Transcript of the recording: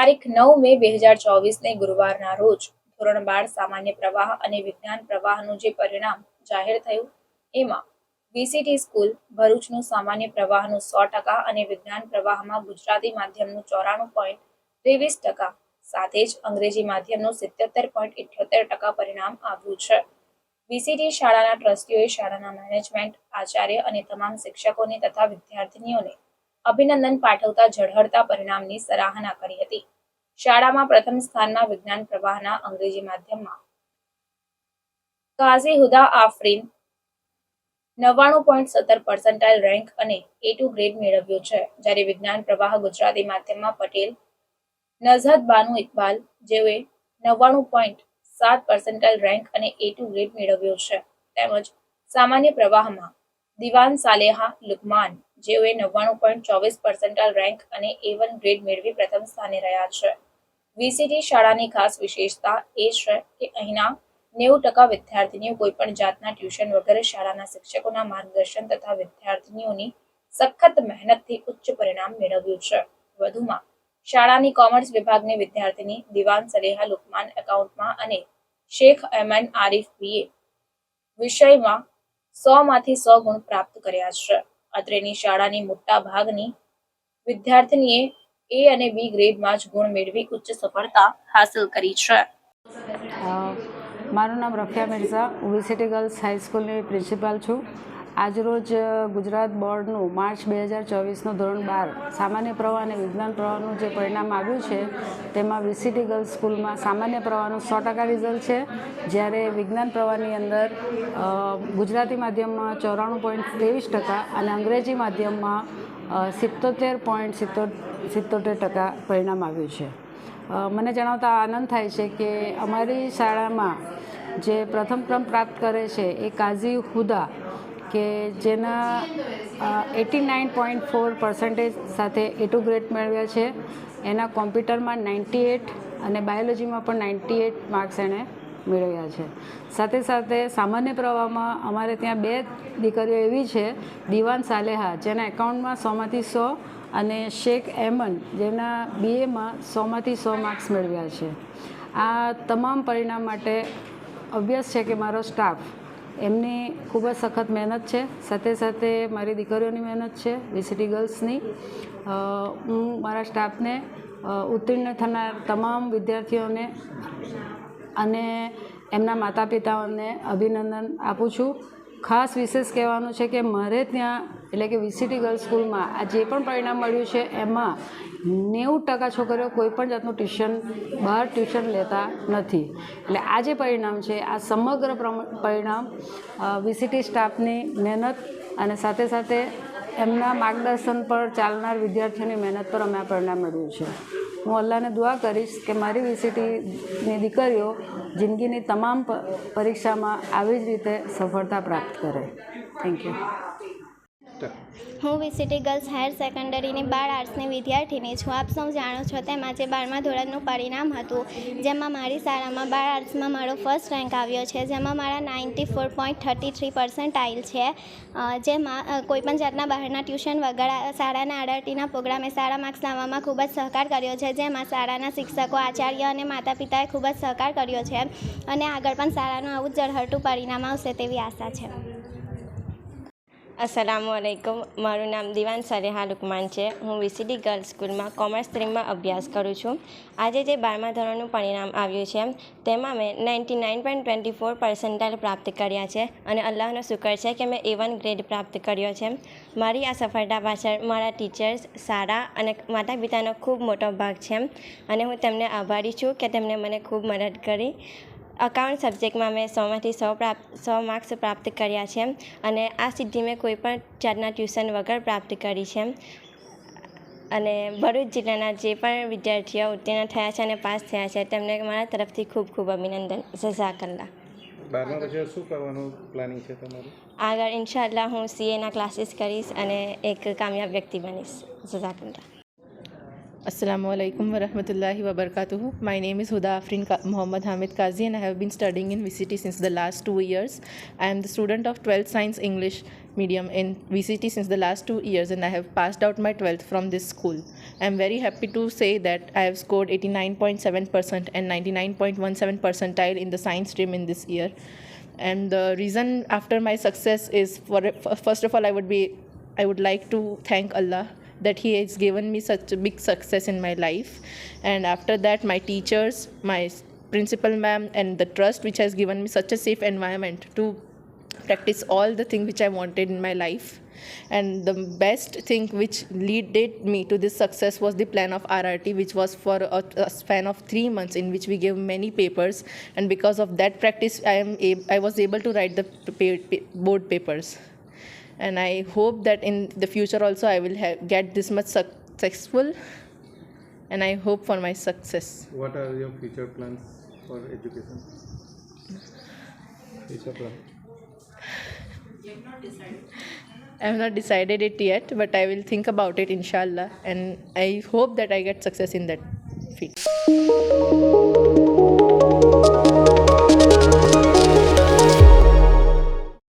તારીખ 9 મે 2024ને ગુરુવારના રોજ ધોરણ 12 સામાન્ય પ્રવાહ અને વિજ્ઞાન પ્રવાહનું જે પરિણામ જાહેર થયું એમાં વીસીટી સ્કૂલ ભરૂચનું સામાન્ય પ્રવાહનું 100% અને વિજ્ઞાન પ્રવાહમાં ગુજરાતી માધ્યમનું 94.23% સાથે જ અંગ્રેજી માધ્યમનું 77.78% પરિણામ આવ્યું છે। વીસીટી શાળાના ટ્રસ્ટીઓએ શાળાના મેનેજમેન્ટ, આચાર્ય અને તમામ શિક્ષકોને તથા વિદ્યાર્થીનીઓને અભિનંદન પાઠવતા ઝળહળતા પરિણામની સરાહના કરી હતી। શાળામાં પ્રથમ સ્થાનમાં વિજ્ઞાન પ્રવાહના અંગ્રેજી માધ્યમમાં કાઝી હુદા આફરીન 99.17% રેન્ક અને A2 ગ્રેડ મેળવ્યો છે, જ્યારે વિજ્ઞાન પ્રવાહ ગુજરાતી માધ્યમમાં પટેલ નઝહત બાનુ ઇકબાલ જેઓએ 99.7% રેન્ક અને A2 ગ્રેડ મેળવ્યો છે, તેમજ સામાન્ય પ્રવાહમાં દિવાન સાલેહા લુકમાન જેઓએ 99.24% રેન્ક અને A1 ગ્રેડ મેળવી પ્રથમ સ્થાને રહ્યા છે। વીસીટી શાળાની ખાસ વિશેષતા એ છે કે અહીંના 90% વિદ્યાર્થીનીઓ કોઈપણ જાતના ટ્યુશન વગર શાળાના શિક્ષકોના માર્ગદર્શન તથા વિદ્યાર્થીનીઓની સખત મહેનતથી ઉચ્ચ પરિણામ મેળવ્યું છે। વધુમાં શાળાની કોમર્સ વિભાગની વિદ્યાર્થીની દિવાન સલેહા લુકમાન એકાઉન્ટમાં અને શેખ અહેમદ આરિફ બીએ વિષયમાં 100માંથી 100 ગુણ પ્રાપ્ત કર્યા છે। અત્રેની શાળાની મોટા ભાગની વિદ્યાર્થીનીએ A અને B ગ્રેડમાં જ ગુણ મેળવી ઉચ્ચ સફળતા હાંસલ કરી છે। મારું નામ રફિયા મિર્ઝા, હું વીસીટી ગર્લ્સ હાઈસ્કૂલની પ્રિન્સિપાલ છું। આજરોજ ગુજરાત બોર્ડનું માર્ચ 2024નું ધોરણ 12 સામાન્ય પ્રવાહ અને વિજ્ઞાન પ્રવાહનું જે પરિણામ આવ્યું છે તેમાં વીસીટી ગર્લ્સ સ્કૂલમાં સામાન્ય પ્રવાહનું 100% રિઝલ્ટ છે, જ્યારે વિજ્ઞાન પ્રવાહની અંદર ગુજરાતી માધ્યમમાં 94.23% અને અંગ્રેજી માધ્યમમાં 77.77% પરિણામ આવ્યું છે। મને જણાવતા આનંદ થાય છે કે અમારી શાળામાં જે પ્રથમ ક્રમ પ્રાપ્ત કરે છે એ કાઝી હુદા કે જેના 89.4% સાથે A2 ગ્રેડ મેળવ્યા છે, એના કોમ્પ્યુટરમાં 98 અને બાયોલોજીમાં પણ 98 માર્ક્સ એણે મેળવ્યા છે। સાથે સાથે સામાન્ય પ્રવાહમાં અમારે ત્યાં 2 દીકરીઓ એવી છે, દિવાન સાલેહા જેના એકાઉન્ટમાં 100માંથી 100 અને શેખ અહેમદ જેના BAમાં 100માંથી 100 માર્ક્સ મેળવ્યા છે। આ તમામ પરિણામ માટે ઓબ્વિયસ છે કે મારો સ્ટાફ એમની ખૂબ જ સખત મહેનત છે, સાથે સાથે મારી દીકરીઓની મહેનત છે વીસીટી ગર્લ્સની। હું મારા સ્ટાફને ઉત્તીર્ણ થનાર તમામ વિદ્યાર્થીઓને અને એમના માતા પિતાઓને અભિનંદન આપું છું। ખાસ વિશેષ કહેવાનું છે કે મારે ત્યાં એટલે કે વીસીટી ગર્લ્સ સ્કૂલમાં આ જે પણ પરિણામ મળ્યું છે એમાં 90% છોકરીઓ કોઈપણ જાતનું બહાર ટ્યુશન લેતા નથી। એટલે આ જે પરિણામ છે આ સમગ્ર પરિણામ વીસીટી સ્ટાફની મહેનત અને સાથે સાથે એમના માર્ગદર્શન પર ચાલનાર વિદ્યાર્થીઓની મહેનત પર અમે આ પરિણામ મેળવ્યું છે। હું અલ્લાહને દુઆ કરીશ કે મારી વીસીટીની દીકરીઓ જિંદગીની તમામ પરીક્ષામાં આવી જ રીતે સફળતા પ્રાપ્ત કરે। Thank you. હું વીસીટી ગર્લ્સ હાયર સેકન્ડરીની બાળ આર્ટ્સની વિદ્યાર્થીની છું। આપ સૌ જાણો છો તેમ આજે 12મા ધોરણનું પરિણામ હતું, જેમાં મારી શાળામાં બાળ આર્ટ્સમાં મારો ફર્સ્ટ રેન્ક આવ્યો છે, જેમાં મારા 94.33% છે, જેમાં કોઈપણ જાતના બહારના ટ્યુશન વગર શાળાના આરઆરટીના પ્રોગ્રામે સારા માર્ક્સ લાવવામાં ખૂબ જ સહકાર કર્યો છે, જેમાં શાળાના શિક્ષકો, આચાર્ય અને માતા પિતાએ ખૂબ જ સહકાર કર્યો છે અને આગળ પણ શાળાનું આવું જ ઝળહળતું પરિણામ આવશે તેવી આશા છે। अस्सलामुअलैकुम, મારું નામ દિવાન સલેહા લુકમાન છે। હું વીસીટી ગર્લ્સ સ્કૂલમાં કોમર્સ સ્ટ્રીમમાં અભ્યાસ કરું છું। આજે જે 12મા ધોરણનું પરિણામ આવ્યું છે તેમાં મેં 99.24% પ્રાપ્ત કર્યા છે અને અલ્લાહનો શુકર છે કે મેં A1 ગ્રેડ પ્રાપ્ત કર્યો છે। મારી આ સફળતા પાછળ મારા ટીચર્સ, શાળા અને માતા પિતાનો ખૂબ મોટો ભાગ છે અને હું તેમને આભારી છું કે તેમણે મને ખૂબ મદદ કરી। અકાઉન્ટ સબ્જેક્ટમાં મેં 100માંથી 100 માર્ક્સ પ્રાપ્ત કર્યા છે અને આ સિદ્ધિ મેં કોઈપણ જાતના ટ્યુશન વગર પ્રાપ્ત કરી છે અને ભરૂચ જિલ્લાના જે પણ વિદ્યાર્થીઓ ઉત્તીર્ણ થયા છે અને પાસ થયા છે તેમને મારા તરફથી ખૂબ ખૂબ અભિનંદન। જઝાકલ્લાહ। 12મા પછી શું કરવાનું પ્લાનિંગ છે તમારું? આગળ ઇન્શાઅલ્લાહ હું CAના ક્લાસીસ કરીશ અને એક કામયાબ વ્યક્તિ બનીશ। જઝાકલ્લાહ। Assalamu alaikum wa rahmatullahi wa barakatuhu. My name is Huda Afrin Muhammad Hamid Qazi and I have been studying in VCT since the last 2 years. I am the student of 12th Science English medium in VCT since the last 2 years and I have passed out my 12th from this school. I am very happy to say that I have scored 89.7% and 99.17 percentile in the science stream in this year. And the reason after my success is, first of all, I would like to thank Allah that He has given me such a big success in my life. And after that, my teachers, my principal ma'am, and the trust which has given me such a safe environment to practice all the things which I wanted in my life. And the best thing which led me to this success was the plan of RRT, which was for a span of 3 months in which we gave many papers. And because of that practice, I was able to write the board papers. And I hope that in the future also I will get this much successful, and I hope for my success. What are your future plans for education? Future plan? I have not decided it yet, but I will think about it inshallah, and I hope that I get success in that field.